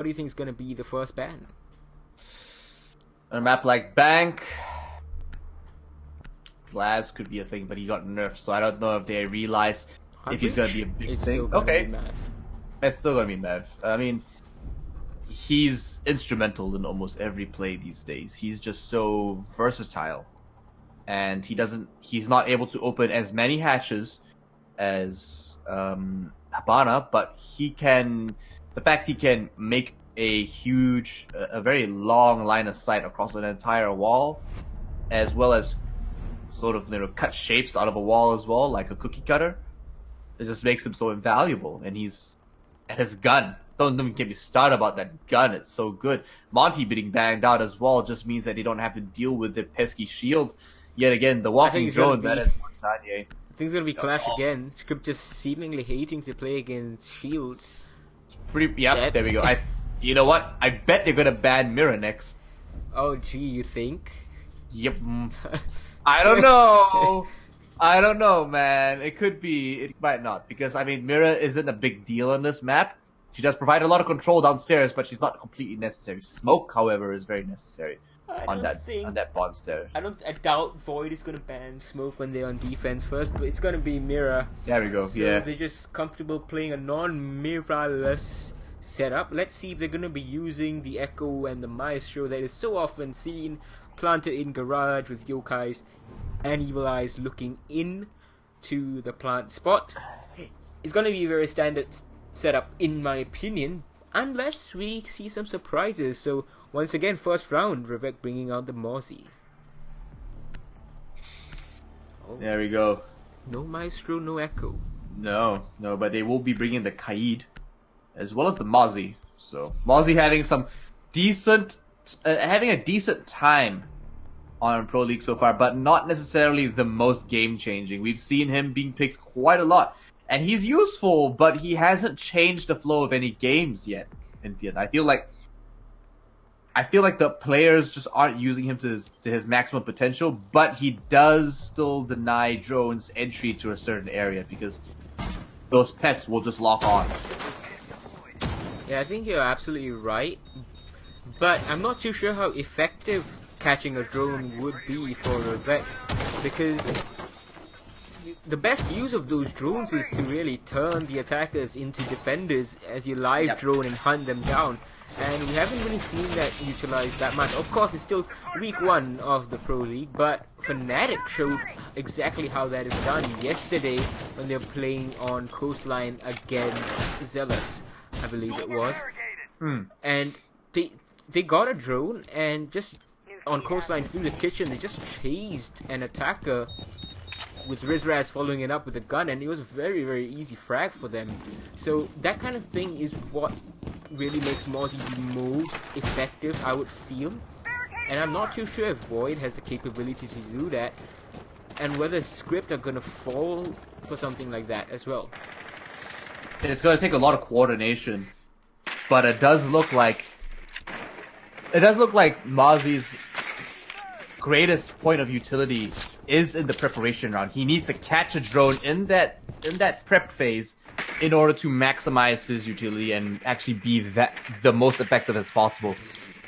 What do you think is going to be the first ban? On a map like Bank, Glass could be a thing, but he got nerfed, so I don't know if they realize if he's gonna be a big It's thing. still gonna Okay, be Mav. it's still gonna be Mev. I mean, he's instrumental in almost every play these days. He's just so versatile, and he's not able to open as many hatches as Habana, but he can. The fact he can make a very long line of sight across an entire wall, as well as sort of cut shapes out of a wall as well, like a cookie cutter. It just makes him so invaluable, and his gun. Don't even get me started about that gun. It's so good. Monty being banged out as well just means that they don't have to deal with the pesky shield. Yet again, the walking drone that is Montagnier. I think it's gonna be Clash again. Scrypt just seemingly hating to play against shields. It's pretty. Yep, there we go. You know what? I bet they're gonna ban Mirror next. Oh, gee, you think? Yep. I don't know. I don't know, man. It could be. It might not. Because, I mean, Mira isn't a big deal on this map. She does provide a lot of control downstairs, but she's not completely necessary. Smoke, however, is very necessary on that monster. I doubt Void is gonna ban Smoke when they're on defense first, but it's gonna be Mira. There we go, so yeah. They're just comfortable playing a non-mirrorless setup. Let's see if they're gonna be using the Echo and the Maestro that is so often seen planted in garage with yokais and evil eyes looking in to the plant spot. It's gonna be a very standard setup in my opinion, unless we see some surprises. So once again, first round, Rebek bringing out the Mozzie. Oh. There we go. No Maestro, no Echo. No, but they will be bringing the Kaid as well as the Mozzie. So Mozzie having some having a decent time on Pro League so far, but not necessarily the most game-changing. We've seen him being picked quite a lot, and he's useful, but he hasn't changed the flow of any games yet in Fiat. I feel like the players just aren't using him to his maximum potential, but he does still deny drones entry to a certain area because those pests will just lock on. Yeah, I think you're absolutely right, but I'm not too sure how effective catching a drone would be for Rebek, because the best use of those drones is to really turn the attackers into defenders as you live drone and hunt them down, and we haven't really seen that utilized that much. Of course, it's still week 1 of the Pro League, but Fnatic showed exactly how that is done yesterday when they're playing on Coastline against Zealous, I believe it was. And they got a drone and just on Coastline through the kitchen, they just chased an attacker with Rizraz following it up with a gun, and it was a very, very easy frag for them. So that kind of thing is what really makes Mozzie the most effective, I would feel. And I'm not too sure if Void has the capability to do that, and whether Scrypt are gonna fall for something like that as well. It's gonna take a lot of coordination, but it does look like Mozzie's greatest point of utility is in the preparation round. He needs to catch a drone in that prep phase in order to maximize his utility and actually be the most effective as possible.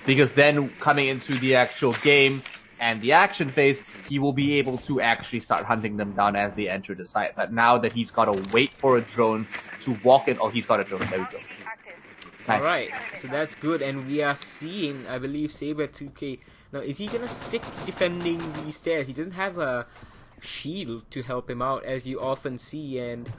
Because then coming into the actual game and the action phase, he will be able to actually start hunting them down as they enter the site. But now that he's got to wait for a drone to walk in, oh, he's got a drone. There we go. Nice. Alright, so that's good, and we are seeing, I believe, Saber 2K. Now, is he gonna stick to defending these stairs? He doesn't have a shield to help him out, as you often see, and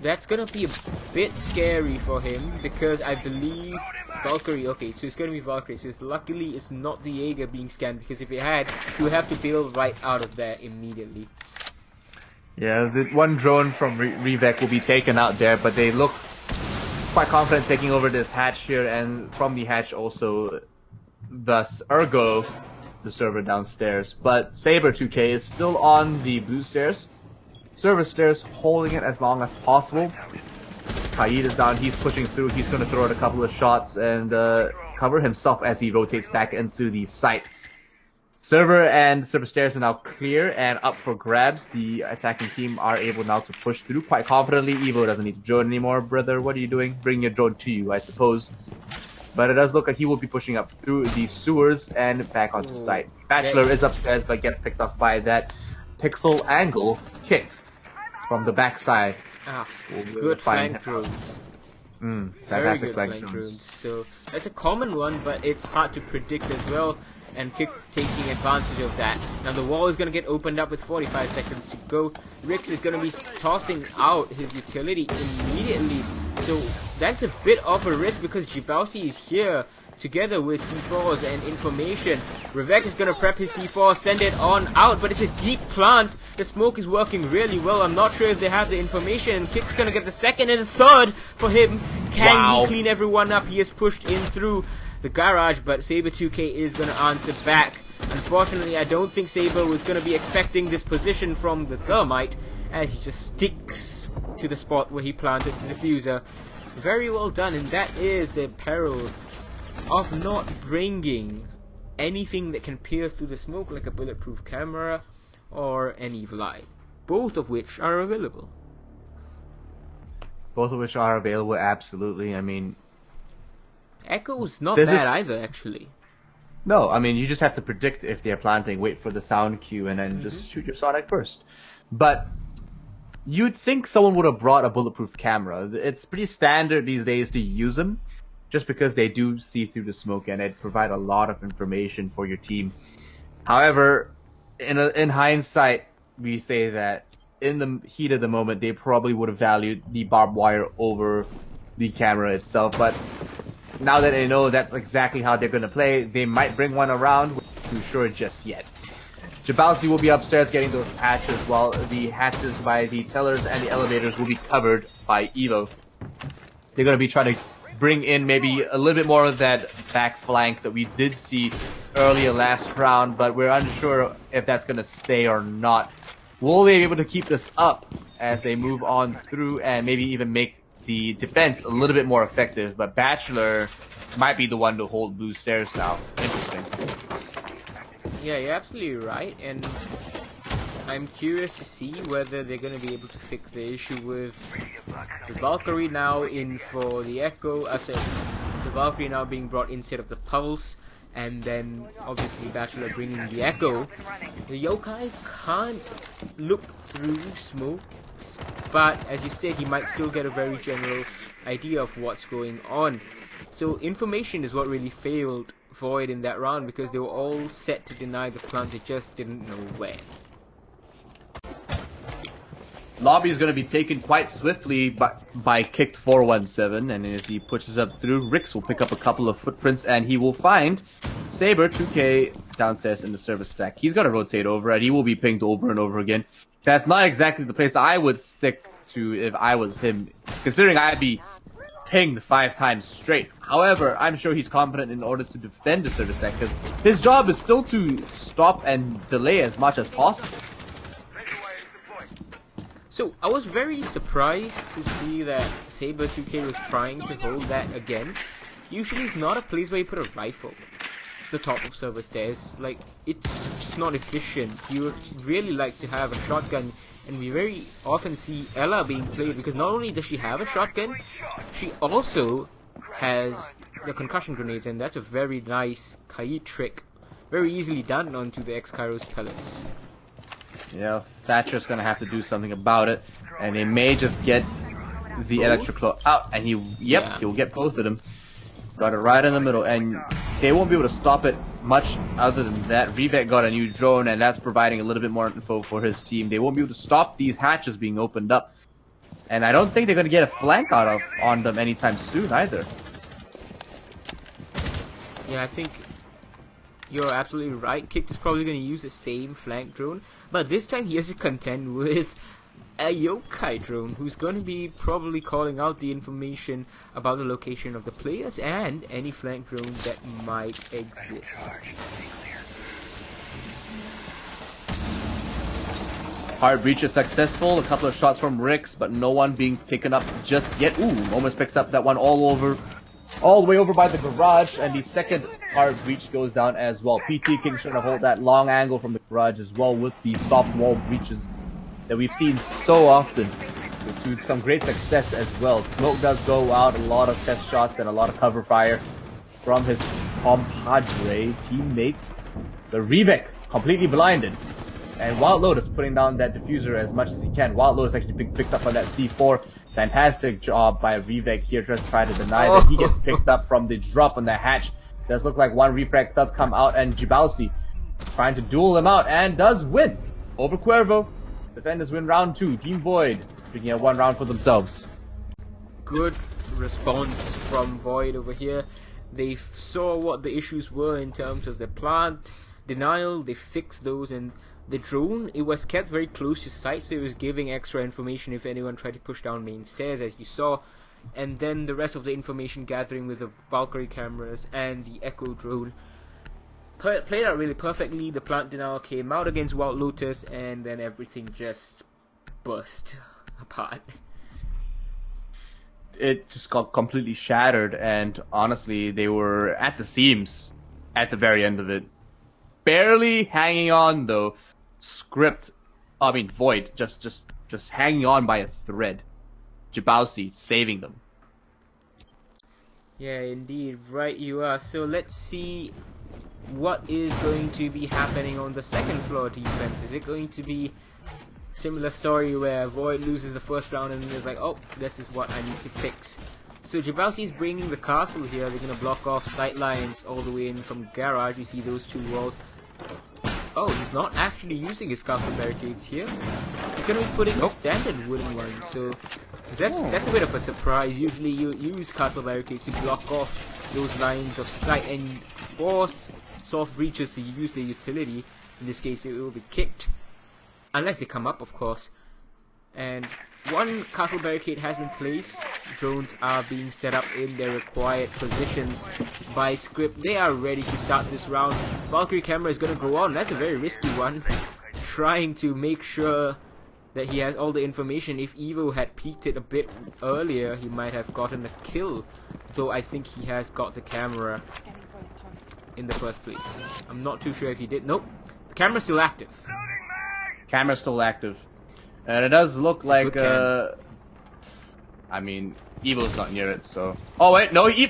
that's gonna be a bit scary for him, because I believe Valkyrie, okay, so it's gonna be Valkyrie, so luckily it's not the Jaeger being scanned, because if it had, he would have to bail right out of there immediately. Yeah, the one drone from Revec will be taken out there, but they look quite confident taking over this hatch here, and from the hatch also thus ergo the server downstairs. But Saber 2K is still on the blue stairs, server stairs, holding it as long as possible. Kaid is down, he's pushing through, he's going to throw out a couple of shots and cover himself as he rotates back into the site. Server and server stairs are now clear and up for grabs. The attacking team are able now to push through quite confidently. Evo doesn't need to drone anymore. Brother, what are you doing? Bring your drone to you, I suppose. But it does look like he will be pushing up through the sewers and back onto site. Bachelor is upstairs but gets picked off by that pixel angle kicked from the backside. Good flank drones. Very good flank drones. So that's a common one, but it's hard to predict as well. And Kick taking advantage of that. Now the wall is going to get opened up with 45 seconds to go. Rix is going to be tossing out his utility immediately. So that's a bit of a risk because Jibausi is here together with C4s and information. Revek is going to prep his C4, send it on out, but it's a deep plant. The smoke is working really well. I'm not sure if they have the information. Kick's going to get the second and the third for him. Can he clean everyone up? He is pushed in through the garage, but Saber2k is going to answer back. Unfortunately, I don't think Saber was going to be expecting this position from the Thermite, as he just sticks to the spot where he planted the diffuser. Very well done, and that is the peril of not bringing anything that can pierce through the smoke, like a bulletproof camera or an evil eye, both of which are available. Both of which are available, absolutely. I mean, Echo's not bad either, actually. No, I mean, you just have to predict if they're planting, wait for the sound cue, and then just shoot your Sonic first. But you'd think someone would have brought a bulletproof camera. It's pretty standard these days to use them, just because they do see through the smoke and it provide a lot of information for your team. However, in hindsight, we say that in the heat of the moment, they probably would have valued the barbed wire over the camera itself, but now that they know that's exactly how they're going to play, they might bring one around. We're not too sure just yet. Jabausi will be upstairs getting those hatches, while the hatches by the tellers and the elevators will be covered by Evo. They're going to be trying to bring in maybe a little bit more of that back flank that we did see earlier last round, but we're unsure if that's going to stay or not. Will they be able to keep this up as they move on through and maybe even make the defense a little bit more effective? But Bachelor might be the one to hold blue stairs now. Interesting. Yeah, you're absolutely right, and I'm curious to see whether they're going to be able to fix the issue with the Valkyrie now in for the Echo. The Valkyrie now being brought instead of the Pulse, and then obviously Bachelor bringing the Echo. The Yokai can't look through smoke, but as you said, he might still get a very general idea of what's going on. So information is what really failed Void in that round, because they were all set to deny the plant, they just didn't know where. Lobby is going to be taken quite swiftly by Kicked 417, and as he pushes up through, Rix will pick up a couple of footprints, and he will find Saber2k downstairs in the service stack. He's going to rotate over, and he will be pinged over and over again. That's not exactly the place I would stick to if I was him, considering I'd be pinged 5 times straight. However, I'm sure he's confident in order to defend the service stack, because his job is still to stop and delay as much as possible. So, I was very surprised to see that Saber2k was trying to hold that again. Usually it's not a place where you put a rifle. The top of server stairs. Like, it's just not efficient. You would really like to have a shotgun, and we very often see Ella being played because not only does she have a shotgun, she also has the concussion grenades, and that's a very nice Kai trick. Very easily done onto the X-Kairos pellets. Yeah, Thatcher's gonna have to do something about it, and they may just get the Electroclaw out, and he'll get both of them. Got it right in the middle, and they won't be able to stop it much other than that. Revek got a new drone, and that's providing a little bit more info for his team. They won't be able to stop these hatches being opened up, and I don't think they're gonna get a flank on them anytime soon either. Yeah, I think you're absolutely right. Kick is probably going to use the same flank drone, but this time he has to contend with a Yokai drone who's going to be probably calling out the information about the location of the players and any flank drone that might exist. Hard breach is successful. A couple of shots from Rix, but no one being taken up just yet. Ooh, almost picks up that one all over all the way over by the garage, and the second hard breach goes down as well. PT King trying to hold that long angle from the garage as well with the soft wall breaches that we've seen so often to some great success as well. Smoke does go out, a lot of test shots and a lot of cover fire from his compadre teammates. The Revek completely blinded, and Wild Lotus putting down that diffuser as much as he can. Wild Lotus actually being picked up on that C4. Fantastic job by Revek here, just try to deny that he gets picked up from the drop on the hatch. Does look like one refract does come out, and Jibalsi trying to duel him out and does win over Cuervo. Defenders win round 2. Team Void picking up 1 round for themselves. Good response from Void over here. They saw what the issues were in terms of the plant denial. They fixed those, and the drone, it was kept very close to site, so it was giving extra information if anyone tried to push down main stairs, as you saw. And then the rest of the information gathering with the Valkyrie cameras and the Echo drone played out really perfectly. The plant denial came out against Wild Lotus, and then everything just burst apart. It just got completely shattered, and honestly, they were at the seams at the very end of it. Barely hanging on though. Void just hanging on by a thread. Jabausi saving them. Yeah, indeed, right you are. So let's see what is going to be happening on the second floor defense. Is it going to be similar story where Void loses the first round and is like, oh, this is what I need to fix? So Jabausi is bringing the castle here. They're going to block off sight lines all the way in from garage. You see those 2 walls. Oh, he's not actually using his castle barricades here. He's going to be putting standard wooden ones. So that's a bit of a surprise. Usually you use castle barricades to block off those lines of sight and force soft breaches to use the utility. In this case, it will be kicked. Unless they come up, of course. And 1 castle barricade has been placed. Drones are being set up in their required positions by Scrypt. They are ready to start this round. Valkyrie camera is going to go on. That's a very risky one. Trying to make sure that he has all the information. If Evo had peeked it a bit earlier, he might have gotten a kill. Though I think he has got the camera in the first place. I'm not too sure if he did. Nope. The camera's still active. Camera's still active. And it does look it's like, I mean, Evil's not near it, so... Oh, wait, no, yeah,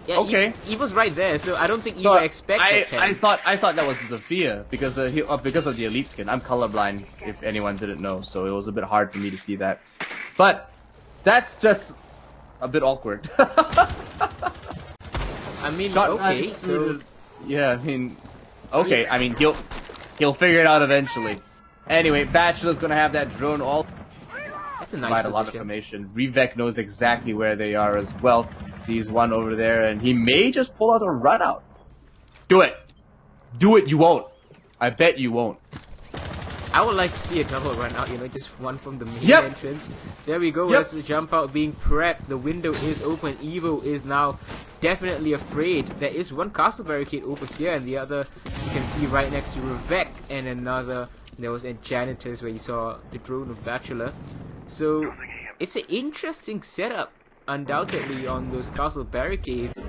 okay. Evil's right there, so I don't think Evil expects it. I thought that was Zofia, because of the elite skin. I'm colorblind, if anyone didn't know, so it was a bit hard for me to see that. But, that's just a bit awkward. I mean, okay, so... Yeah, I mean... Okay, I mean, he'll figure it out eventually. Anyway, Bachelor's gonna have that drone all. That's a nice provide a lot of information. Revek knows exactly where they are as well. Sees one over there, and he may just pull out a run out. Do it. Do it. You won't. I bet you won't. I would like to see a double run out. You know, just one from the main entrance. There we go. That's the jump out being prepped. The window is open. Evo is now definitely afraid. There is 1 castle barricade over here, and the other you can see right next to Revek, and another. There was a janitors where you saw the drone of Bachelor. So it's an interesting setup, undoubtedly, on those castle barricades.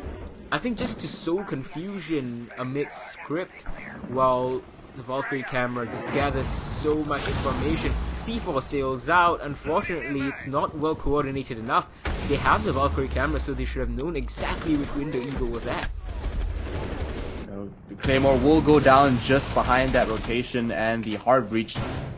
I think just to sow confusion amidst Scrypt, while the Valkyrie camera just gathers so much information. C4 sails out. Unfortunately, it's not well coordinated enough. They have the Valkyrie camera, so they should have known exactly which window Eagle was at. The Claymore will go down just behind that rotation, and the hard breach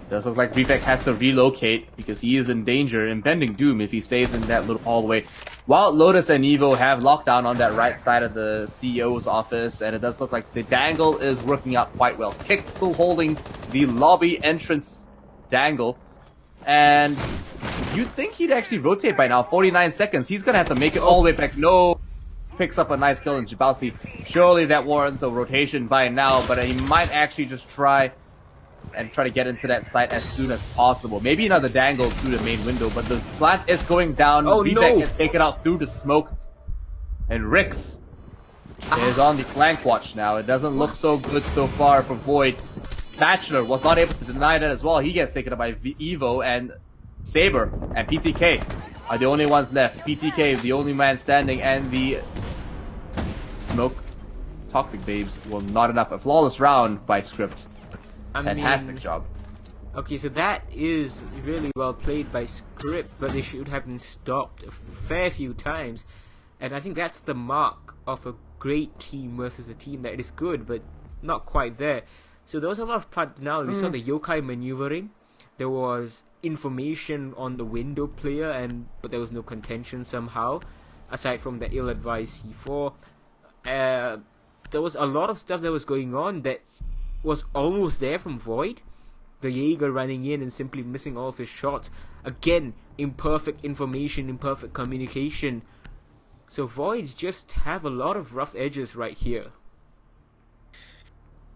does look like Revek has to relocate because he is in danger, impending doom if he stays in that little hallway. While Lotus and Evo have lockdown on that right side of the CEO's office, and it does look like the dangle is working out quite well. Kick still holding the lobby entrance dangle, and you'd think he'd actually rotate by now. 49 seconds. He's gonna have to make it all the way back. No. Picks up a nice kill in Jabausi. Surely that warrants a rotation by now, but he might actually just try to get into that site as soon as possible. Maybe another dangle through the main window, but the plant is going down. Oh, Revek no. is taken out through the smoke. And Rix is on the flank watch now. It doesn't look so good so far for Void. Bachelor was not able to deny that as well. He gets taken up by Evo and Saber and PTK. are the only ones left. PTK, the only man standing, and the smoke. Toxic Babes, well, not enough. A flawless round by Scrypt. Fantastic job. Okay, so that is really well played by Scrypt, but they should have been stopped a fair few times. And I think that's the mark of a great team versus a team that is good, but not quite there. So there was a lot of part now. We saw the yokai maneuvering. There was information on the window player, but there was no contention somehow, aside from the ill-advised C4. There was a lot of stuff that was going on that was almost there from Void. The Jaeger running in and simply missing all of his shots. Again, imperfect information, imperfect communication. So Void just have a lot of rough edges right here.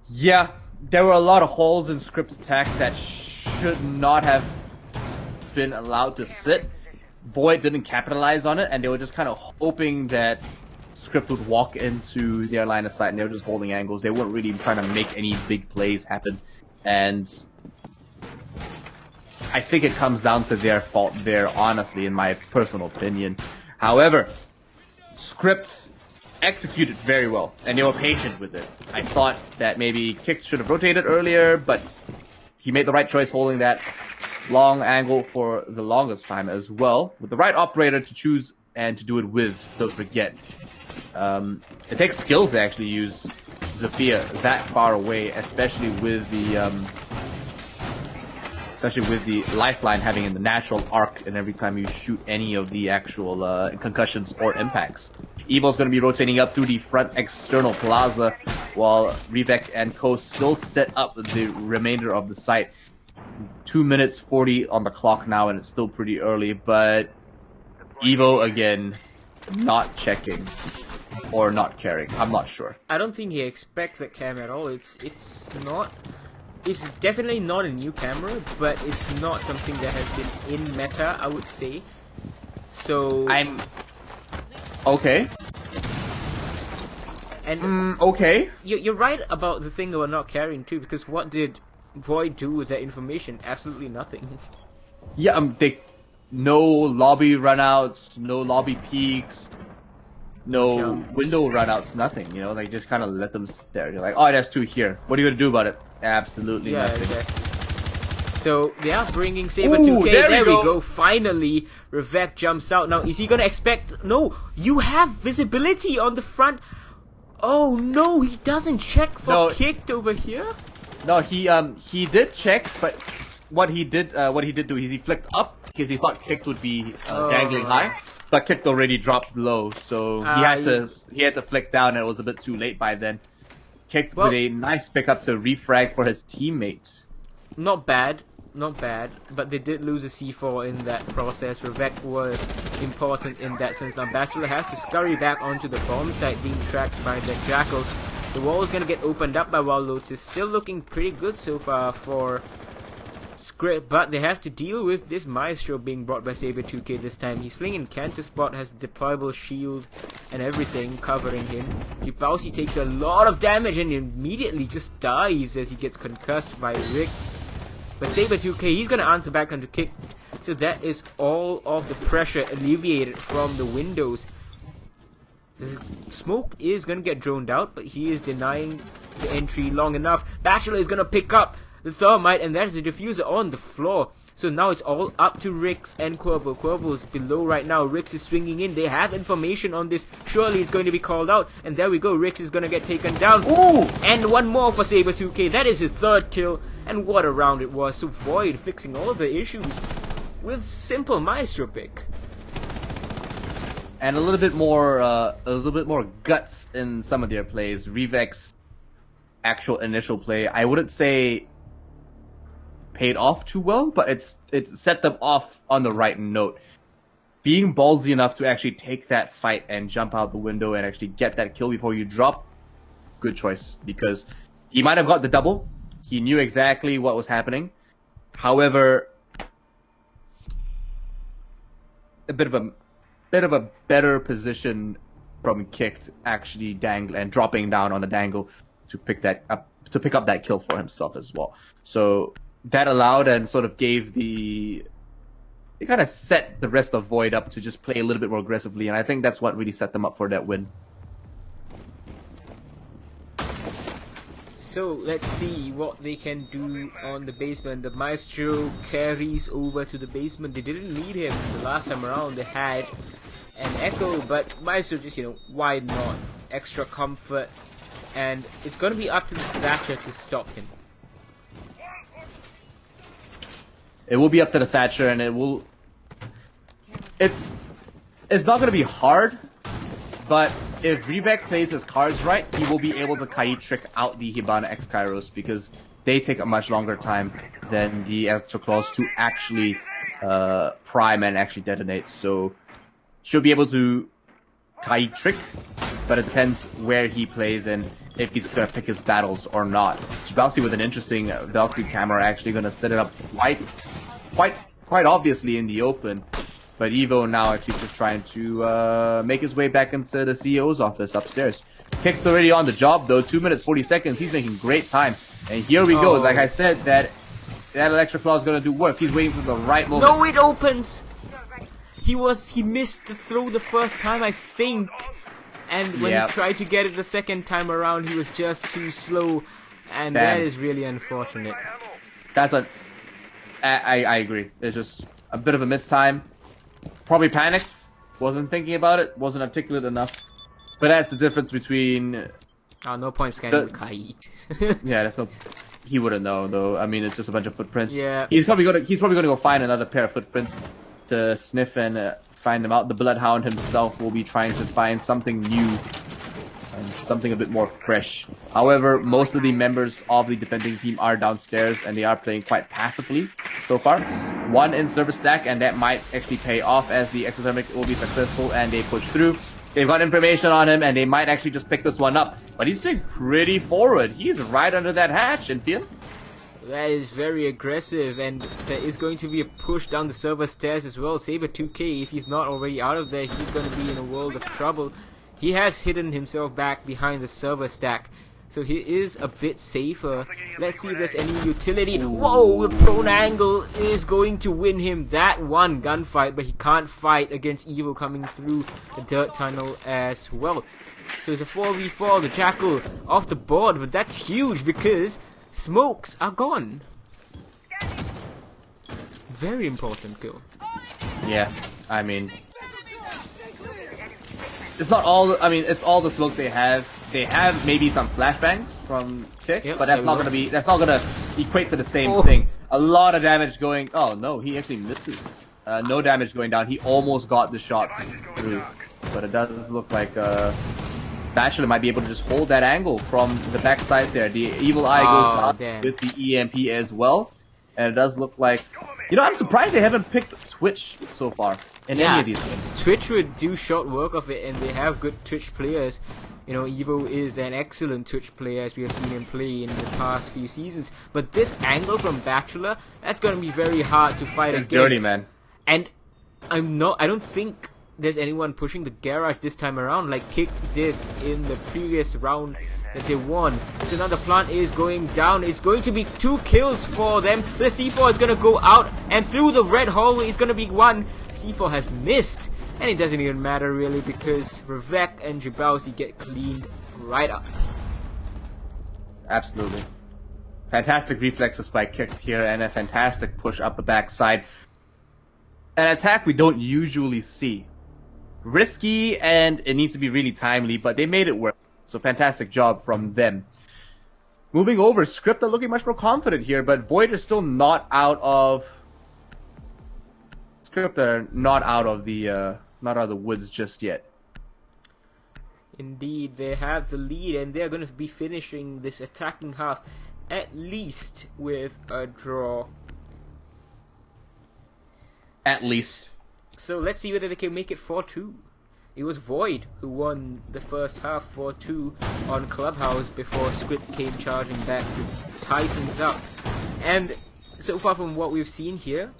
Yeah, there were a lot of holes in Scrypt's attack that should not have been allowed to sit. Void didn't capitalize on it, and they were just kind of hoping that Scrypt would walk into their line of sight, and they were just holding angles. They weren't really trying to make any big plays happen, and I think it comes down to their fault there, honestly, in my personal opinion. However, Scrypt executed very well, and they were patient with it. I thought that maybe Kick should have rotated earlier, but he made the right choice holding that long angle for the longest time as well, with the right operator to choose and to do it with, don't forget. It takes skills to actually use Zofia that far away, especially with the lifeline having in the natural arc, and every time you shoot any of the actual concussions or impacts. Evo's going to be rotating up through the front external plaza, while Revek and Co still set up the remainder of the site. 2 minutes 40 on the clock now, and it's still pretty early, but Evo again not checking or not caring. I'm not sure. I don't think he expects that cam at all. It's definitely not a new camera, but it's not something that has been in meta, I would say. So I'm okay. And okay. You're right about the thing about not caring too, because what did Void do with that information? Absolutely nothing. Yeah, no lobby runouts, no lobby peaks, no window runouts, nothing. You know, they just kind of let them sit there. They're like, oh, there's two here. What are you gonna do about it? Absolutely nothing. Exactly. So they are bringing Saber 2K. There we go. Finally, Revek jumps out. Now, is he gonna expect? No, you have visibility on the front. Oh no, he doesn't check for kicked over here. No, he did check, but what he did do is he flicked up because he thought kicked would be dangling high, but kicked already dropped low, so he had to flick down, and it was a bit too late by then. Kicked with a nice pickup to refrag for his teammates. Not bad, but they did lose a C4 in that process. Revek was important in that sense. Now Bachelor has to scurry back onto the bomb site, being tracked by the Jackal. The wall is going to get opened up by Wild Lotus. Still looking pretty good so far for Scrypt, but they have to deal with this Maestro being brought by Saber 2K this time. He's playing in Canter spot, has the deployable shield and everything covering him. Jibausi takes a lot of damage and immediately just dies as he gets concussed by Rix. But Saber 2K, he's going to answer back onto Kick. So that is all of the pressure alleviated from the windows. The smoke is going to get droned out, but he is denying the entry long enough. Bachelor is going to pick up the thermite, and there's the diffuser on the floor. So now it's all up to Rix and Quervo. Quervo's below right now. Rix is swinging in. They have information on this. Surely it's going to be called out. And there we go. Rix is going to get taken down. Ooh! And one more for Saber 2K. That is his third kill. And what a round it was. So Void fixing all of the issues with simple Maestro pick. And a little bit more guts in some of their plays. Revek's actual initial play, I wouldn't say paid off too well, but it set them off on the right note. Being ballsy enough to actually take that fight and jump out the window and actually get that kill before you drop, good choice, because he might have got the double. He knew exactly what was happening. However, a bit of a better position from Kicked actually and dropping down on the dangle to pick up that kill for himself as well. So that allowed and sort of gave the they kind of set the rest of Void up to just play a little bit more aggressively, and I think that's what really set them up for that win. So let's see what they can do on the basement. The Maestro carries over to the basement. They didn't need him the last time around. They had an Echo, but Maestro just, why not? Extra comfort, and it's going to be up to the Thatcher to stop him. It will be up to the Thatcher, and it will... It's not going to be hard, but if Revek plays his cards right, he will be able to Kai trick out the Hibana X Kairos, because they take a much longer time than the Extra Claws to actually prime and actually detonate. So should be able to Kai trick, but it depends where he plays and if he's going to pick his battles or not. Jabowski with an interesting Valkyrie camera, actually going to set it up quite obviously in the open. But Evo now actually just trying to make his way back into the CEO's office upstairs. Kick's already on the job though, 2 minutes 40 seconds. He's making great time. And here we go. Like I said, that Electric Claw is going to do work. He's waiting for the right moment. No, it opens! He missed the throw the first time, I think. And when he tried to get it the second time around, he was just too slow. And that is really unfortunate. I agree. It's just a bit of a missed time. Probably panicked. Wasn't thinking about it. Wasn't articulate enough. But that's the difference between... no point scanning Kai. Yeah, that's no... He wouldn't know though. I mean, it's just a bunch of footprints. Yeah. He's probably gonna go find another pair of footprints to sniff and find them out. The Bloodhound himself will be trying to find something new and something a bit more fresh. However, most of the members of the defending team are downstairs and they are playing quite passively so far. One in service stack, and that might actually pay off as the exothermic will be successful and they push through. They've got information on him and they might actually just pick this one up. But he's playing pretty forward. He's right under that hatch, Infian. That is very aggressive, and there is going to be a push down the server stairs as well. Saber 2K, if he's not already out of there, he's going to be in a world of trouble. He has hidden himself back behind the server stack, so he is a bit safer. Let's see if there's any utility. Whoa, the prone angle is going to win him that one gunfight, but he can't fight against Evo coming through the dirt tunnel as well. So it's a 4v4, the Jackal off the board, but that's huge because smokes are gone. Very important kill. Yeah, I mean, it's not all. I mean, it's all the smoke they have. They have maybe some flashbangs from Kick, but that's not gonna be. That's not gonna equate to the same thing. A lot of damage going. Oh no, he actually misses. No damage going down. He almost got the shot through, but it does look like Bachelor might be able to just hold that angle from the backside there. The Evil Eye goes down with the EMP as well. And it does look like... I'm surprised they haven't picked Twitch so far in any of these games. Twitch would do short work of it, and they have good Twitch players. Evo is an excellent Twitch player, as we have seen him play in the past few seasons. But this angle from Bachelor, that's going to be very hard to fight against. It's dirty, man. And I don't think there's anyone pushing the garage this time around like Kick did in the previous round that they won. So now the plant is going down. It's going to be 2 kills for them. The C4 is going to go out, and through the red hallway is going to be 1. C4 has missed, and it doesn't even matter really because Revek and Jabowski get cleaned right up. Absolutely. Fantastic reflexes by Kick here and a fantastic push up the backside. An attack we don't usually see. Risky, and it needs to be really timely, but they made it work. So fantastic job from them. Moving over, Scrypt are looking much more confident here, but Void is still not out of... Scrypt are not out of the woods just yet. Indeed, they have the lead, and they're going to be finishing this attacking half at least with a draw. At least. So let's see whether they can make it 4-2. It was Void who won the first half 4-2 on Clubhouse before Scrypt came charging back to tie things up. And so far from what we've seen here,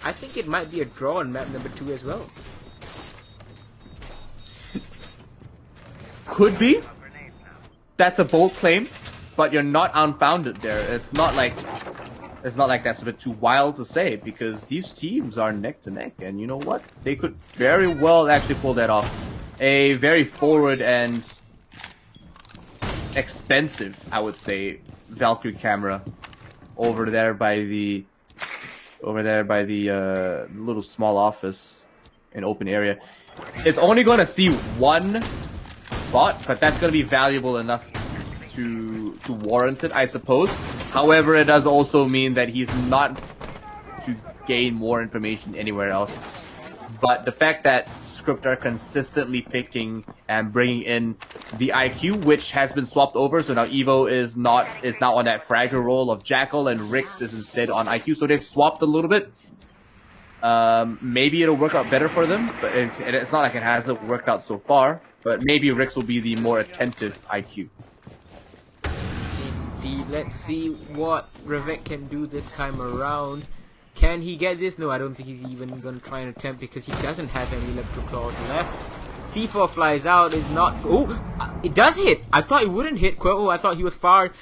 I think it might be a draw on map number 2 as well. Could be. That's a bold claim, but you're not unfounded there. It's not like it's not like that's a bit too wild to say, because these teams are neck to neck, and you know what? They could very well actually pull that off. A very forward and expensive, I would say, Valkyrie camera over there by the little small office in open area. It's only going to see one spot, but that's going to be valuable enough to warrant it, I suppose. However, it does also mean that he's not to gain more information anywhere else. But the fact that Scrypt are consistently picking and bringing in the IQ, which has been swapped over, so now Evo is now on that fragger role of Jackal, and Rix is instead on IQ, so they've swapped a little bit. Maybe it'll work out better for them, but it's not like it hasn't worked out so far. But maybe Rix will be the more attentive IQ. Indeed. Let's see what Ravek can do this time around. Can he get this? No, I don't think he's even going to try and attempt, because he doesn't have any electro claws left. C4 flies out, is not... Oh, it does hit! I thought it wouldn't hit Quo. I thought he was far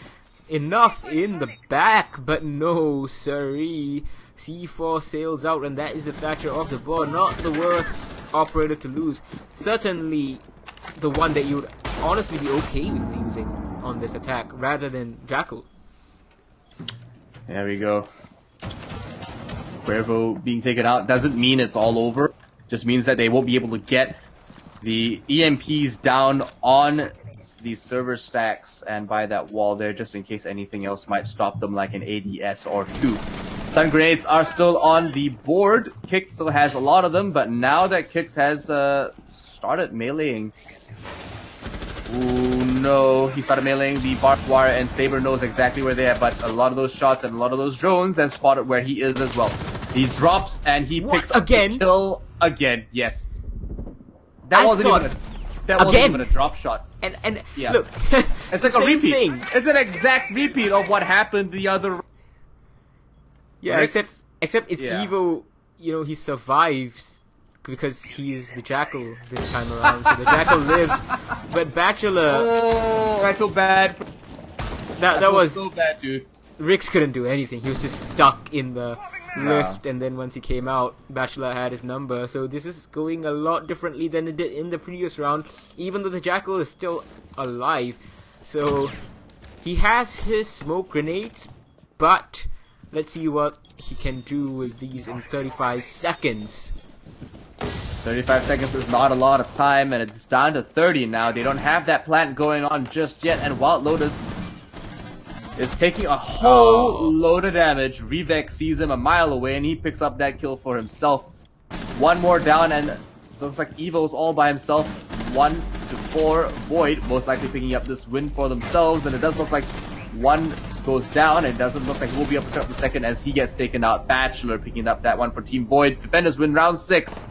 enough in the back, but no, siree. C4 sails out, and that is the Thatcher of the board. Not the worst operator to lose. Certainly the one that you would honestly be okay with using on this attack, rather than Jackal. There we go. Cuervo being taken out doesn't mean it's all over. Just means that they won't be able to get the EMPs down on the server stacks and by that wall there, just in case anything else might stop them, like an ADS or two. Stun grenades are still on the board. Kick still has a lot of them, but now that Kix has started meleeing. Ooh, no. He started meleeing the barbed wire, and Saber knows exactly where they are, but a lot of those shots and a lot of those drones have spotted where he is as well. He drops and he picks up the kill again. Yes. That wasn't even a drop shot. And yeah. Look, it's like a repeat. It's an exact repeat of what happened the other. Yeah, except it's Evo. You know, he survives because he's the Jackal this time around. So the Jackal lives, but Bachelor. Oh, I feel bad. That was so bad, dude. Rix couldn't do anything. He was just stuck in the lift, and then once he came out, Bachelor had his number. So this is going a lot differently than it did in the previous round, even though the Jackal is still alive. So he has his smoke grenades, but let's see what he can do with these in 35 seconds. 35 seconds is not a lot of time, and it's down to 30 now. They don't have that plant going on just yet, and Wild Lotus is taking a whole load of damage. Revek sees him a mile away, and he picks up that kill for himself. One more down, and looks like Evo's all by himself. 1 to 4. Void most likely picking up this win for themselves, and it does look like one goes down. It doesn't look like he will be able to pick up the second as he gets taken out. Bachelor picking up that one for Team Void. Defenders win round 6.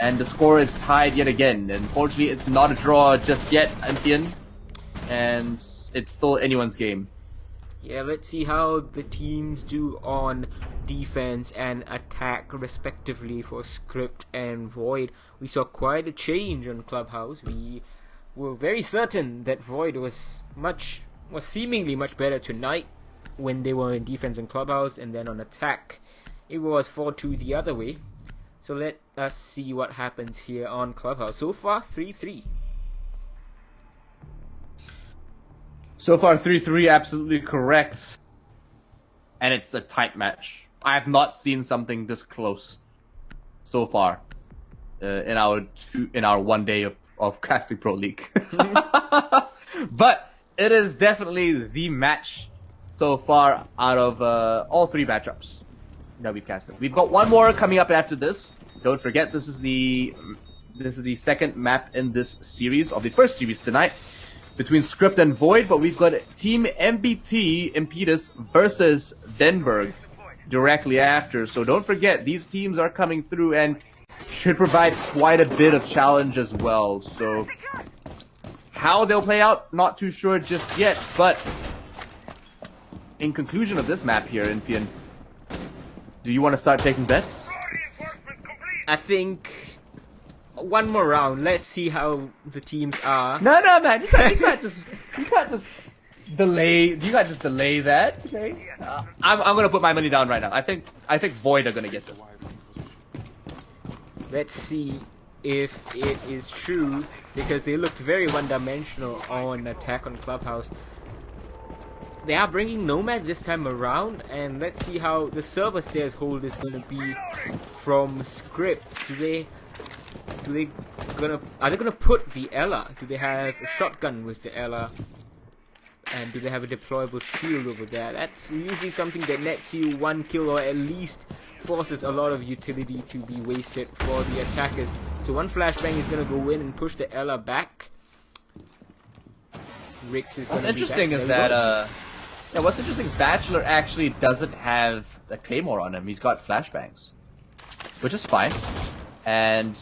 And the score is tied yet again. Unfortunately, it's not a draw just yet, Antian. And it's still anyone's game. Yeah, let's see how the teams do on defense and attack respectively for Scrypt and Void. We saw quite a change on Clubhouse. We were very certain that Void was seemingly much better tonight when they were in defense in Clubhouse, and then on attack it was 4-2 the other way. So let us see what happens here on Clubhouse. So far 3-3. So far 3-3, absolutely correct. And it's a tight match. I have not seen something this close so far in our 1 day of casting Pro League. But it is definitely the match so far out of all 3 matchups that we've casted. We've got one more coming up after this. Don't forget, this is the second map in this series, of the first series tonight, between Scrypt and Void, but we've got Team MBT Impetus versus Denberg directly after. So don't forget, these teams are coming through and should provide quite a bit of challenge as well. So how they'll play out, not too sure just yet, but in conclusion of this map here, Infian, do you want to start taking bets? I think one more round. Let's see how the teams are. No, man, you can't just Delay. Do you guys just delay that? Okay. I'm gonna put my money down right now. I think Void are gonna get this. Let's see if it is true, because they looked very one-dimensional on Attack on Clubhouse. They are bringing Nomad this time around, and let's see how the server stairs hold is gonna be from Scrypt. Are they gonna put the Ella? Do they have a shotgun with the Ella? And do they have a deployable shield over there? That's usually something that nets you 1 kill, or at least forces a lot of utility to be wasted for the attackers. So one flashbang is gonna go in and push the Ella back. Rix is gonna What's be interesting back. is that what's interesting is Bachelor actually doesn't have a claymore on him. He's got flashbangs, which is fine. And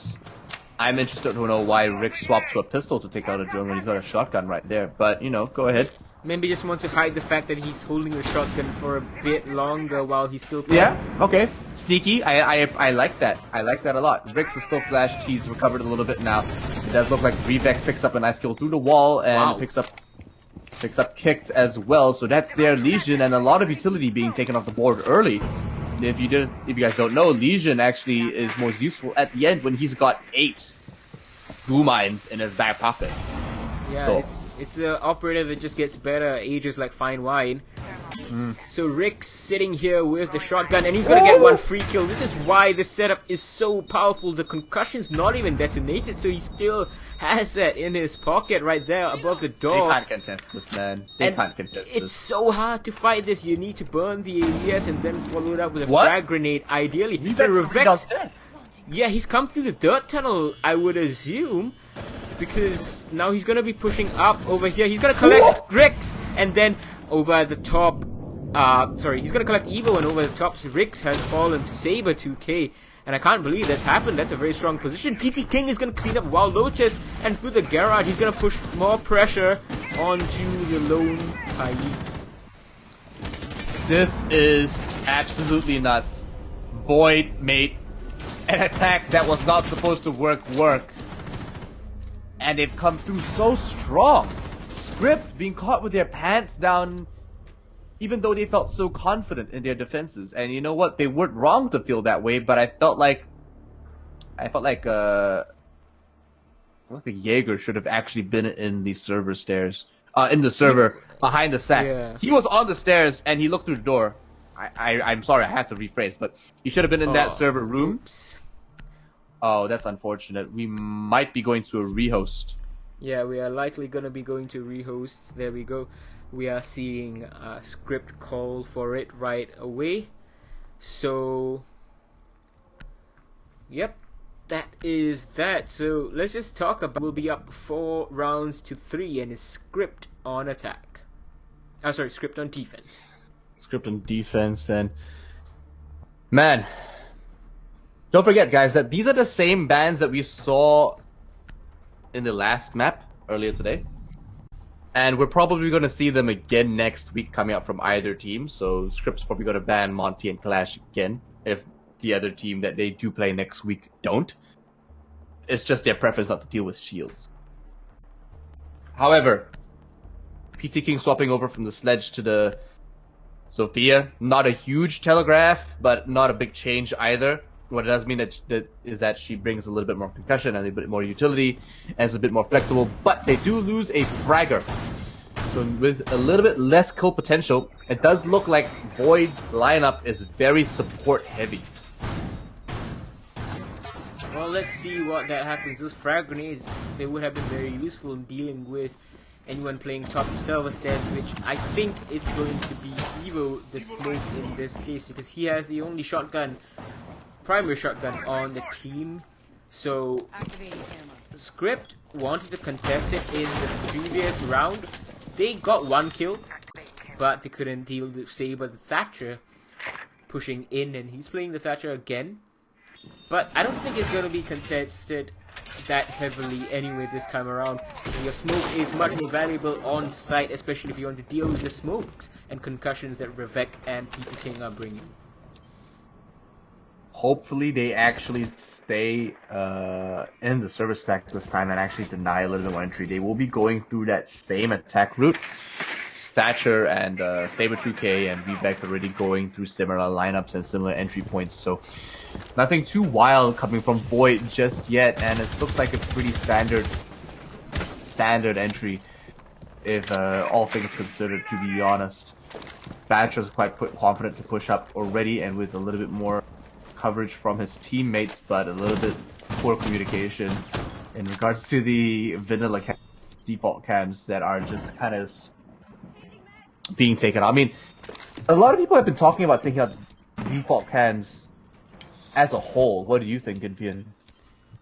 I'm interested to know why Rick swapped to a pistol to take out a drone when he's got a shotgun right there. But you know, go ahead. Maybe just wants to hide the fact that he's holding the shotgun for a bit longer while he's still playing. Yeah, okay. Sneaky. I like that. I like that a lot. Rix is still flashed. He's recovered a little bit now. It does look like Revex picks up a nice kill through the wall and picks up kicked as well. So that's their Legion, and a lot of utility being taken off the board early. If you guys don't know, Legion actually is most useful at the end when he's got 8 glue mines in his back pocket. Yeah, So- it's an operator that just gets better, ages like fine wine. So Rick's sitting here with the shotgun, and he's gonna get 1 free kill. This is why this setup is so powerful. The concussion's not even detonated, so he still has that in his pocket right there above the They door. can't contest this, man. They And can't contest it's this. so hard to fight this. You need to burn the AES and then follow it up with a What? frag grenade, ideally. Revex The is Revex, downstairs. yeah, he's come through the dirt tunnel, I would assume, because now he's gonna be pushing up over here. He's gonna collect Rix, and then over at the top, he's gonna collect Evo, and over the top, Rix has fallen to Saber 2K. And I can't believe that's happened. That's a very strong position. PT King is gonna clean up Wild Low Chest, and through the garage, he's gonna push more pressure onto the lone Pai. This is absolutely nuts. Void made an attack that was not supposed to work. And they've come through so strong. Scrypt being caught with their pants down, even though they felt so confident in their defenses. And you know what? They weren't wrong to feel that way, but I felt like a Jaeger should have actually been in the server stairs. In the server, behind the sack. Yeah. He was on the stairs, and he looked through the door. I'm sorry, I had to rephrase, but he should have been in that server room. Oops. Oh, that's unfortunate. We might be going to a rehost. Yeah, we are likely gonna be going to rehost. There we go. We are seeing a Scrypt call for it right away. So, yep, that is that. So let's just talk about. We'll be up 4 rounds to 3, and it's Scrypt on attack. Scrypt on defense. Scrypt on defense, and man, don't forget, guys, that these are the same bans that we saw in the last map earlier today. And we're probably going to see them again next week coming up from either team. So Scrypt's probably going to ban Monty and Clash again if the other team that they do play next week don't. It's just their preference not to deal with shields. However, PT King swapping over from the Sledge to the Sophia. Not a huge telegraph, but not a big change either. What it does mean is that she brings a little bit more concussion and a bit more utility, and it's a bit more flexible, but they do lose a fragger. So with a little bit less kill potential, it does look like Void's lineup is very support heavy. Well, let's see what that happens. Those frag grenades, they would have been very useful in dealing with anyone playing top server stairs, which I think it's going to be Evo the Smoke in this case, because he has the only shotgun, primary shotgun on the team. So Scrypt wanted to contest it in the previous round. They got 1 kill, but they couldn't deal with Saber the Thatcher pushing in, and he's playing the Thatcher again. But I don't think it's going to be contested that heavily anyway this time around. Your smoke is much more valuable on site, especially if you want to deal with the smokes and concussions that Revek and PT King are bringing. Hopefully they actually stay in the service stack this time and actually deny a little bit more entry. They will be going through that same attack route. Thatcher and Saber 2K and Vivek already going through similar lineups and similar entry points, so nothing too wild coming from Void just yet, and it looks like a pretty standard entry, if all things considered, to be honest. Thatcher's quite confident to push up already, and with a little bit more coverage from his teammates, but a little bit poor communication in regards to the vanilla default cams that are just kind of being taken out. I mean, a lot of people have been talking about taking out default cams as a whole. What do you think, Infian?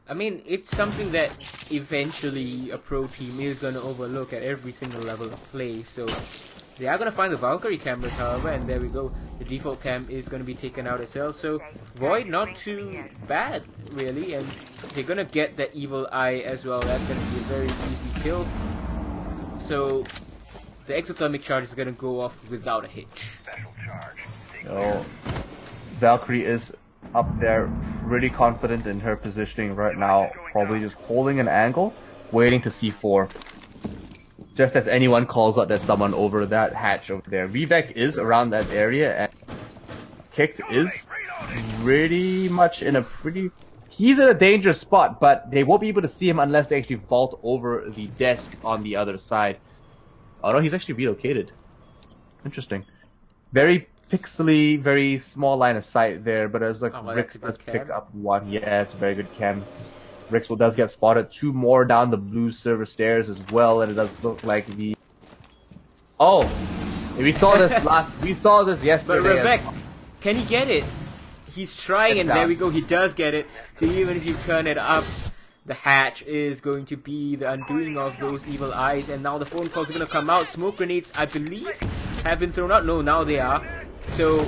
I mean, it's something that eventually a pro team is going to overlook at every single level of play, so they are going to find the Valkyrie cameras, however, and there we go. The default cam is going to be taken out as well, so Void not too bad, really, and they're going to get that evil eye as well. That's going to be a very easy kill. So the exothermic charge is going to go off without a hitch. So Valkyrie is up there, pretty confident in her positioning right now, probably just holding an angle, waiting to C4. Just as anyone calls out, there's someone over that hatch over there. Vivek is around that area, and Kicked is pretty much in a he's in a dangerous spot, but they won't be able to see him unless they actually vault over the desk on the other side. Oh no, he's actually relocated. Interesting. Very pixely, very small line of sight there, but it's like Rix does pick up one. Yeah, it's a very good cam. Rix does get spotted. Two more down the blue server stairs as well, and it does look like the... Oh! We saw this yesterday. But Revek, can he get it? He's trying, and there we go, he does get it. So even if you turn it up, the hatch is going to be the undoing of those evil eyes, and now the phone calls are going to come out. Smoke grenades, I believe, have been thrown out. No, now they are. So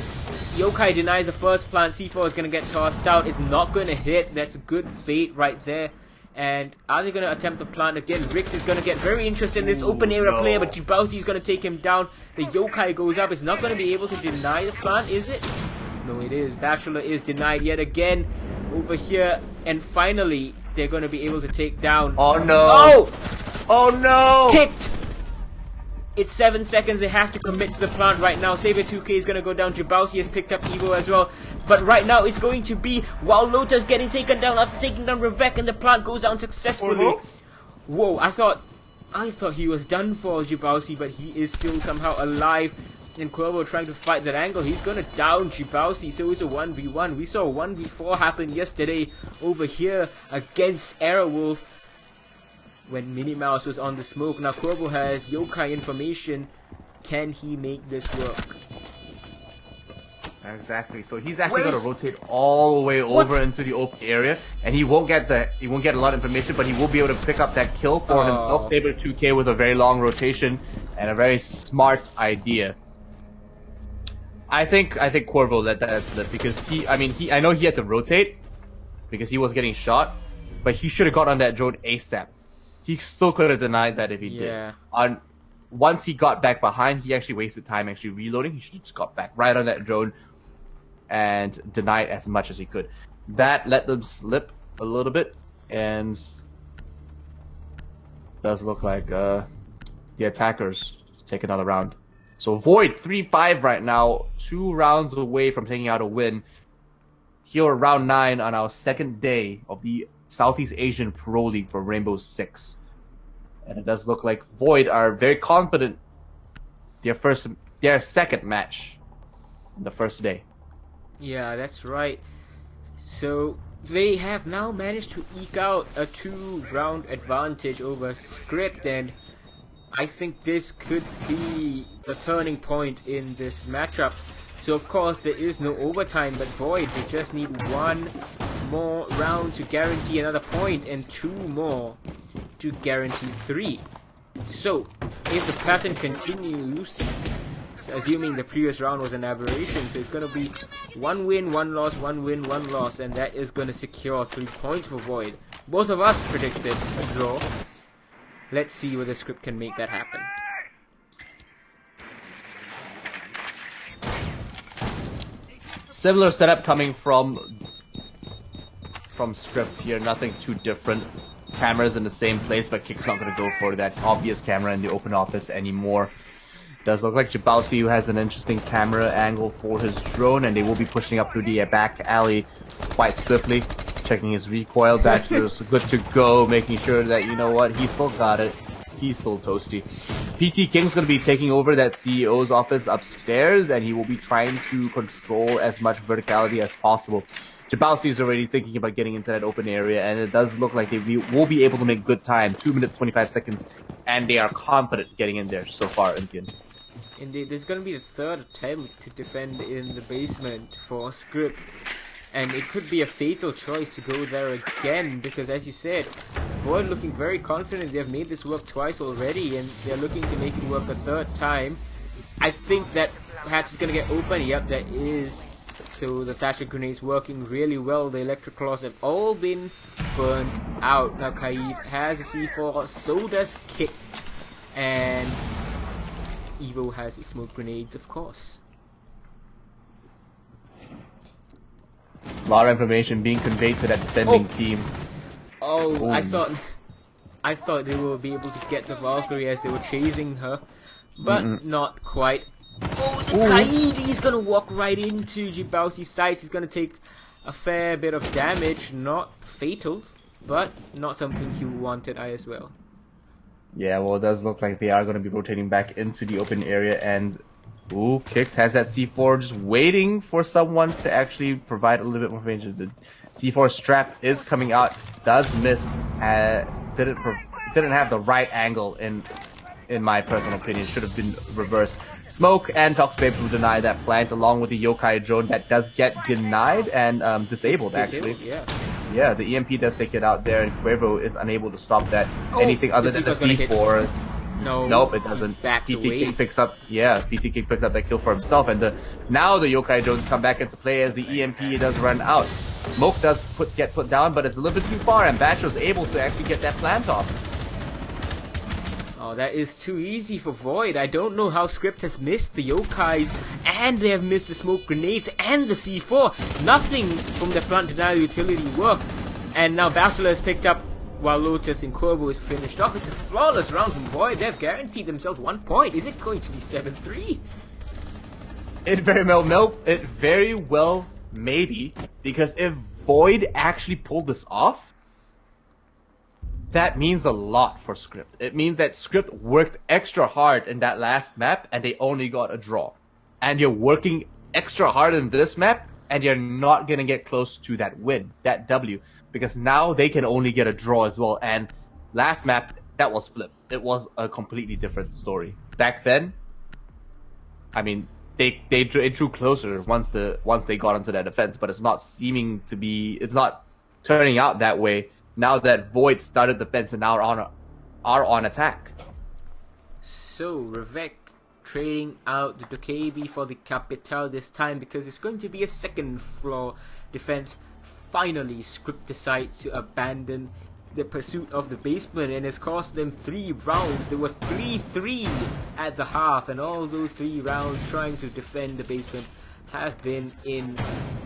Yokai denies the first plant. C4 is going to get tossed out. It's not going to hit. That's a good bait right there. And are they going to attempt the plant again? Rix is going to get very interested in this open area player, but Jibausi is going to take him down. The Yokai goes up. It's not going to be able to deny the plant, is it? No, it is. Bachelor is denied yet again over here. And finally, they're going to be able to take down... Oh no! Oh! Oh no! Kicked! It's 7 seconds. They have to commit to the plant right now. Saber 2K is going to go down. Jabausi has picked up Evo as well. But right now, it's going to be while Lotus getting taken down after taking down Revek, and the plant goes down successfully. Whoa, I thought he was done for, Jabausi, but he is still somehow alive. And Cuervo trying to fight that angle. He's going to down Jibausi, so it's a 1v1. We saw a 1v4 happen yesterday over here against Airwolf when Minnie Mouse was on the smoke. Now Cuervo has Yokai information. Can he make this work? Exactly. So he's actually going to rotate all the way over into the open area, and he won't get a lot of information, but he will be able to pick up that kill for himself. Saber 2K with a very long rotation and a very smart idea. I think Cuervo let that slip because I know he had to rotate because he was getting shot, but he should have got on that drone ASAP. He still could have denied that if he did. Once he got back behind, he actually wasted time actually reloading. He should have just got back right on that drone and denied as much as he could. That let them slip a little bit, and does look like the attackers take another round. So Void 3-5 right now, 2 rounds away from taking out a win. Here are round 9 on our second day of the Southeast Asian Pro League for Rainbow6. And it does look like Void are very confident their second match on the first day. Yeah, that's right. So they have now managed to eke out a 2-round advantage over Scrypt, and I think this could be the turning point in this matchup. So of course there is no overtime, but Void, they just need 1 more round to guarantee another point, and 2 more to guarantee 3. So if the pattern continues, assuming the previous round was an aberration, so it's going to be 1 win, 1 loss, 1 win, 1 loss, and that is going to secure 3 points for Void. Both of us predicted a draw. Let's see whether Scrypt can make that happen. Similar setup coming from Scrypt here, nothing too different. Cameras in the same place, but Kick's not going to go for that obvious camera in the open office anymore. Does look like Jabausi, who has an interesting camera angle for his drone, and they will be pushing up through the back alley quite swiftly. Checking his recoil. Bachelor's good to go, making sure that, you know what, he still got it. He's still toasty. PT King's going to be taking over that CEO's office upstairs, and he will be trying to control as much verticality as possible. Jabausi is already thinking about getting into that open area, and it does look like they will be able to make good time. 2 minutes, 25 seconds, and they are confident getting in there so far in the end. Indeed, there's going to be the third attempt to defend in the basement for Scrypt. And it could be a fatal choice to go there again, because as you said, Void looking very confident. They've made this work twice already, and they're looking to make it work a third time. I think that hatch is going to get open. Yep, that is. So the Thatcher grenades working really well. The electric claws have all been burned out. Now Kaid has a C4, so does Kit. And Evo has his smoke grenades, of course. A lot of information being conveyed to that defending team. Oh, Ooh. I thought they will be able to get the Valkyrie as they were chasing her, but not quite. Oh, the Kaid, he's gonna walk right into Jabausi's sights. He's gonna take a fair bit of damage, not fatal, but not something he wanted as well. Yeah, well, it does look like they are going to be rotating back into the open area, and ooh, Kicked has that C4 just waiting for someone to actually provide a little bit more range. The C4 strap is coming out, does miss, didn't have the right angle in my personal opinion. Should have been reversed. Smoke and Toxbabe will deny that plant, along with the Yokai drone that does get denied and disabled actually. Yeah, the EMP does take it out there, and Quavo is unable to stop that. Anything other than the C4. Nope, it doesn't. PT King picks up, PT King picks up that kill for himself, and now the Yokai drones come back into play as the EMP does run out. Smoke does get put down, but it's a little bit too far, and Batch was able to actually get that plant off. Oh, that is too easy for Void. I don't know how Scrypt has missed the Yokais, and they have missed the smoke grenades and the C4. Nothing from the front denial utility work, and now Bachelor has picked up while Lotus and Corvo is finished off. It's a flawless round from Void. They've guaranteed themselves 1 point. Is it going to be 7-3? It very well maybe, because if Void actually pulled this off, that means a lot for Scrypt. It means that Scrypt worked extra hard in that last map and they only got a draw. And you're working extra hard in this map and you're not going to get close to that win, that W. Because now they can only get a draw as well. And last map, that was flipped. It was a completely different story. Back then, I mean, it drew closer once they got into that defense, but it's not turning out that way now that Void started defense and now are on attack. So Revek trading out the Dokebi for the Capital this time, because it's going to be a second floor defense. Finally, Scrypt decides to abandon the pursuit of the basement, and it's cost them 3 rounds. They were 3-3 at the half, and all those 3 rounds trying to defend the basement have been in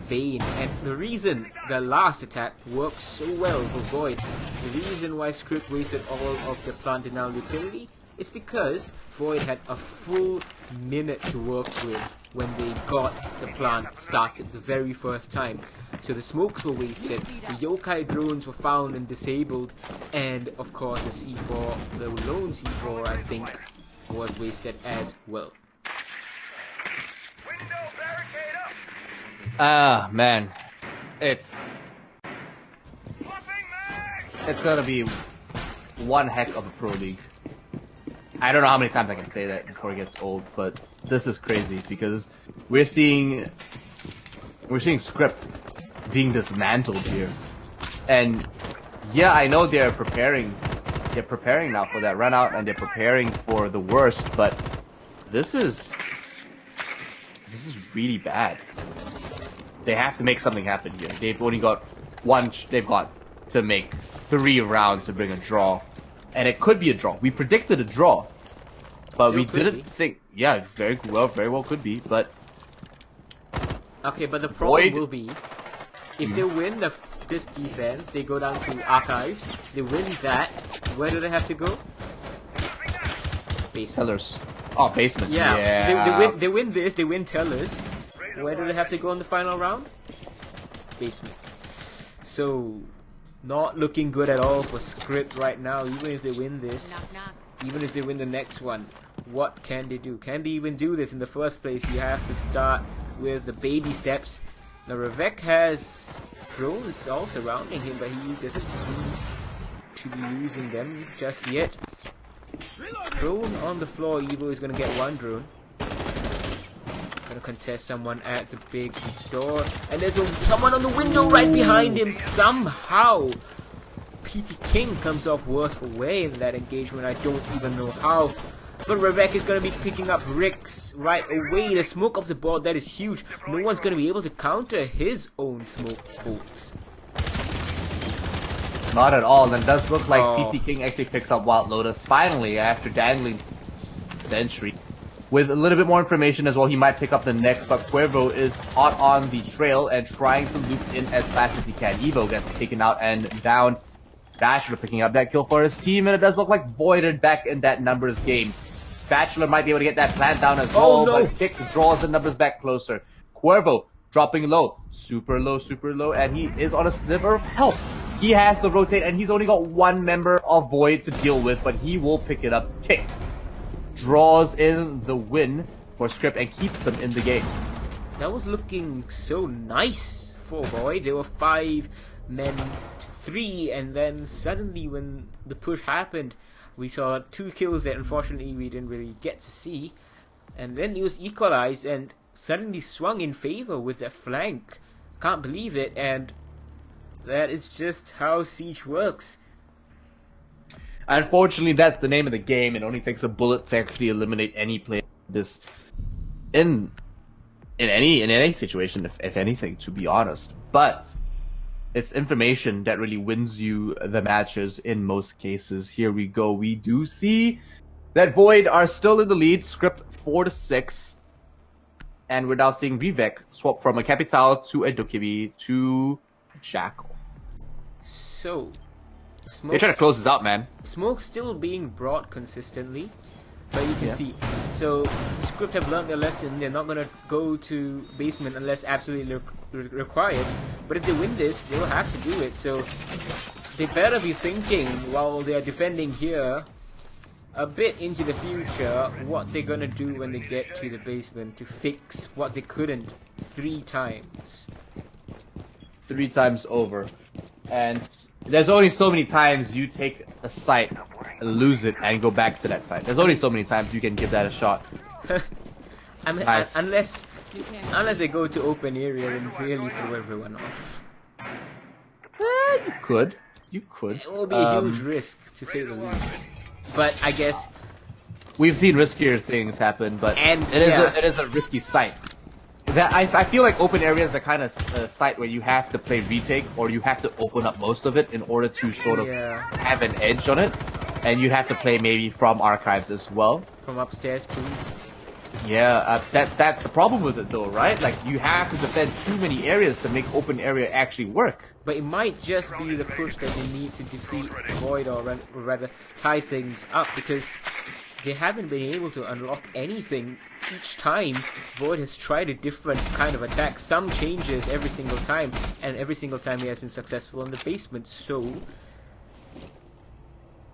vain. And the reason the last attack worked so well for Void, the reason why Scrypt wasted all of the plant denial utility, is because Void had a full minute to work with when they got the plant started the very first time. So the smokes were wasted, the Yokai drones were found and disabled, and of course the C4, the lone C4 I think, was wasted as well. Man, it's gonna be one heck of a pro league. I don't know how many times I can say that before it gets old, but this is crazy because we're seeing Scrypt being dismantled here, and yeah, I know they're preparing now for that run out, and they're preparing for the worst, but this is really bad. They have to make something happen here. They've only got they've got to make 3 rounds to bring a draw. And it could be a draw. We predicted a draw. But we didn't think, yeah, very well could be, but okay, but the problem will be if they win this defense, they go down to archives, they win that, where do they have to go? Pillars. Oh, basement. Yeah, Yeah. they win this, they win Tellers. Where do they have to go in the final round? Basement. So, not looking good at all for Scrypt right now, even if they win this. Even if they win the next one. What can they do? Can they even do this in the first place? You have to start with the baby steps. Now, Ravek has drones all surrounding him, but he doesn't seem to be using them just yet. Drone on the floor, Evo is gonna get one drone. Gonna contest someone at the big door, and there's someone on the window right behind him. Somehow, PT King comes off worse for wear in that engagement. I don't even know how. But Ravek is gonna be picking up Ricks right away. The smoke off the board, that is huge. No one's gonna be able to counter his own smoke bolts. Not at all, and it does look like PT King actually picks up Wild Lotus finally after dangling Sentry. With a little bit more information as well, he might pick up the next, but Cuervo is hot on the trail and trying to loop in as fast as he can. Evo gets taken out and down. Bachelor picking up that kill for his team, and it does look like Voided back in that numbers game. Bachelor might be able to get that plant down as well, but Kick draws the numbers back closer. Cuervo dropping low, super low, and he is on a sliver of health. He has to rotate, and he's only got one member of Void to deal with, but he will pick it up. Kick draws in the win for Scrypt and keeps them in the game. That was looking so nice for Void. There were 5 men to 3, and then suddenly when the push happened, we saw 2 kills that unfortunately we didn't really get to see. And then it was equalized and suddenly swung in favor with that flank. Can't believe it, and that is just how Siege works. Unfortunately, that's the name of the game. It only takes a bullet to actually eliminate any player this in any situation, if anything, to be honest. But it's information that really wins you the matches in most cases. Here we go. We do see that Void are still in the lead. Scrypt 4-6. And we're now seeing Rivek swap from a Capital to a Dokkaebi to Jackal. So, they're trying to close this out, man. Smoke still being brought consistently, but you can see. So, Scrypt have learned their lesson. They're not going to go to basement unless absolutely required. But if they win this, they will have to do it. So, they better be thinking while they are defending here a bit into the future what they're going to do when they get to the basement to fix what they couldn't 3 times. 3 times over. And there's only so many times you take a site, lose it, and go back to that site. There's only so many times you can give that a shot. I mean, nice. unless they go to open area and really throw everyone off. You could. It will be a huge risk, to say the least. But I guess we've seen riskier things happen, but it is a risky site. That I feel like open area is the kind of site where you have to play retake, or you have to open up most of it in order to sort of have an edge on it, and you have to play maybe from archives as well. From upstairs too. Yeah, that's the problem with it though, right? Like you have to defend too many areas to make open area actually work. But it might just be the push that they need to defeat Void, or rather tie things up, because they haven't been able to unlock anything each time. Void has tried a different kind of attack, some changes every single time, and every single time he has been successful in the basement. So,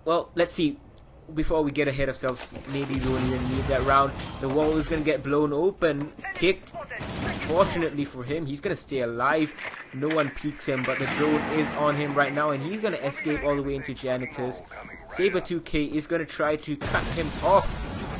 well, let's see. Before we get ahead of ourselves, maybe we won't even need that round. The wall is going to get blown open, kicked. Fortunately for him, he's going to stay alive. No one peeks him, but the drone is on him right now, and he's going to escape all the way into Janitors. Saber 2K is going to try to cut him off.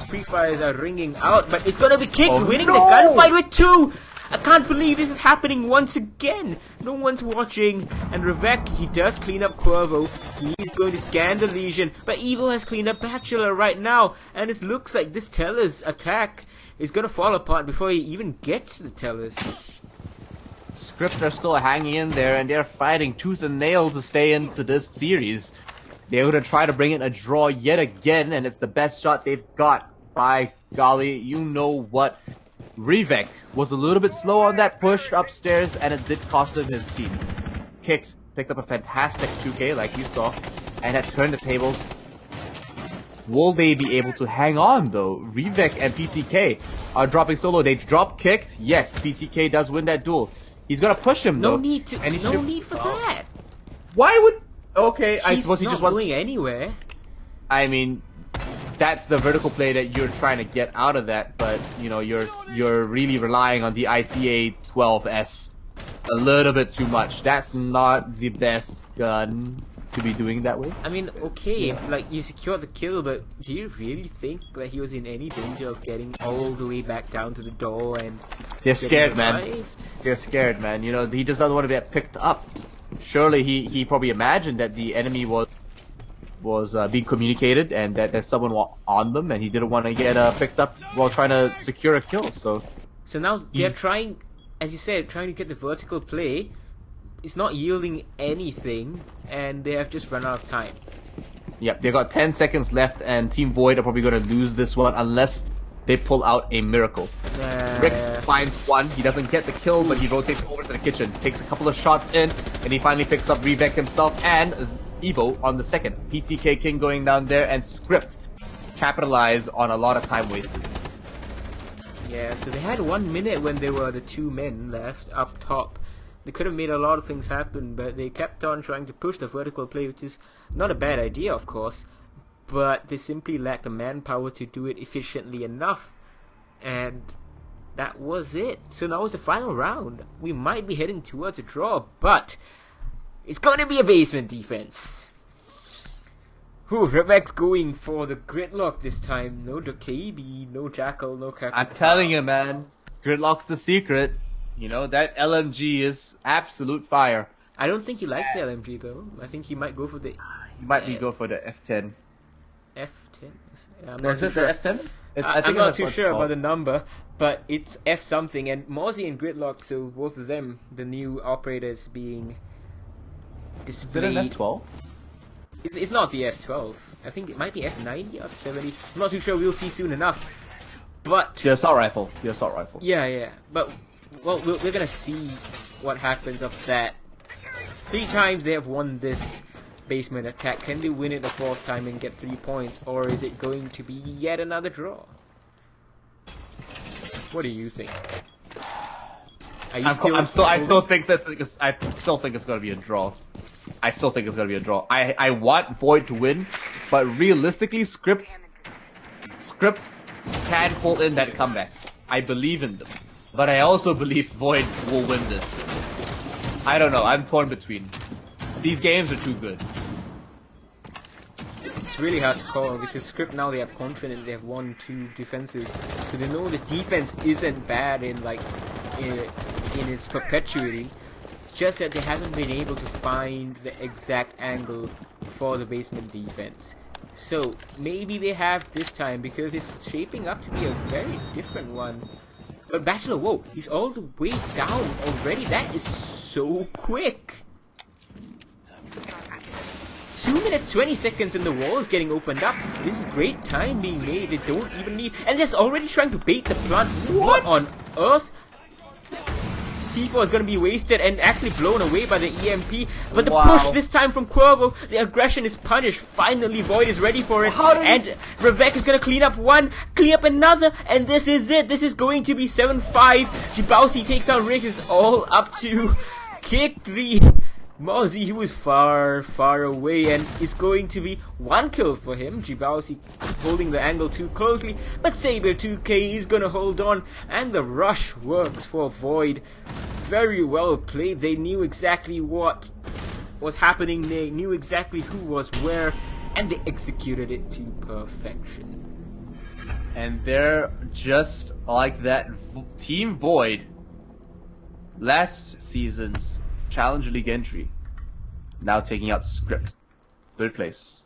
Pre-fires are ringing out, but it's going to be kicked, winning the gunfight with 2! I can't believe this is happening once again. No one's watching. And Ravek, he does clean up Cuervo. He's going to scan the Legion. But Evo has cleaned up Bachelor right now. And it looks like this Teller's attack is going to fall apart before he even gets to the Tellers. Scrypt are still hanging in there, and they're fighting tooth and nail to stay into this series. They're going to try to bring in a draw yet again, and it's the best shot they've got. By golly, you know what? Rivek was a little bit slow on that push upstairs, and it did cost him his team. Picked up a fantastic 2K like you saw, and had turned the tables. Will they be able to hang on though? Revek and PTK are dropping solo. They drop kicked. Yes, PTK does win that duel. He's gonna push him though. No need to. No need for that. Why would? Okay, I He's suppose he not just wants. going anywhere. I mean, that's the vertical play that you're trying to get out of that, but you know you're really relying on the ITA 12S a little bit too much. That's not the best gun to be doing that way. I mean, okay, like you secured the kill, but do you really think that he was in any danger of getting all the way back down to the door and? They're scared, man. They're scared, man. You know, he just doesn't want to get picked up. Surely he probably imagined that the enemy was being communicated and that there's someone on them, and he didn't want to get picked up while trying to secure a kill. So now they're trying, as you said, trying to get the vertical play. It's not yielding anything, and they have just run out of time. Yep, they got 10 seconds left, and Team Void are probably going to lose this one unless they pull out a miracle. Rix finds one. He doesn't get the kill, but he rotates over to the kitchen, takes a couple of shots in, and he finally picks up Revek himself and Evo on the second. PTK King going down there, and Scrypt capitalize on a lot of time wasted. Yeah, so they had 1 minute when there were the 2 men left up top. They could have made a lot of things happen, but they kept on trying to push the vertical play, which is not a bad idea, of course, but they simply lacked the manpower to do it efficiently enough, and that was it. So now it's the final round. We might be heading towards a draw, but it's going to be a basement defense. Revek's going for the gridlock this time. No KB, no Jackal, no Captain. I'm telling you, man, gridlock's the secret. You know, that LMG is absolute fire. I don't think he likes the LMG though. I think he might go for the... He might go for the F10. F10? I'm not too sure. The F10? I'm not too sure about the number, but it's F something. And Mozzie and Gridlock, so both of them, the new operators being displayed. Is it an F12? It's not the F12. I think it might be F90 or F70. I'm not too sure. We'll see soon enough. But... The assault rifle. The assault rifle. Yeah. But... Well, we're gonna see what happens of that. 3 times they have won this basement attack. Can they win it the 4th time and get 3 points, or is it going to be yet another draw? What do you think? I still think it's gonna be a draw. I still think it's gonna be a draw. I want Void to win, but realistically, Scrypt can pull in that comeback. I believe in them. But I also believe Void will win this. I don't know, I'm torn between. These games are too good. It's really hard to call because Scrypt now they have confidence, they have 1-2 defenses. So they know the defense isn't bad in its perpetuity. Just that they haven't been able to find the exact angle for the basement defense. So maybe they have this time because it's shaping up to be a very different one. But Bachelor, whoa, he's all the way down already. That is so quick. 2 minutes 20 seconds and the wall is getting opened up. This is great time being made. They don't even need... And they're already trying to bait the plant. What on earth? C4 is going to be wasted and actually blown away by the EMP. But the push this time from Cuervo, the aggression is punished. Finally, Void is ready for it. And Revek is going to clean up one, clean up another, and this is it. This is going to be 7-5. Jibausi takes out Riggs. It's all up to kick the Mozzie, who is far, far away, and it's going to be 1 kill for him. Jibausi holding the angle too closely, but Saber 2K is gonna hold on, and the rush works for Void. Very well played. They knew exactly what was happening, they knew exactly who was where, and they executed it to perfection. And they're just like that. Team Void, last season's Challenge League entry, now taking out Scrypt. 3rd place.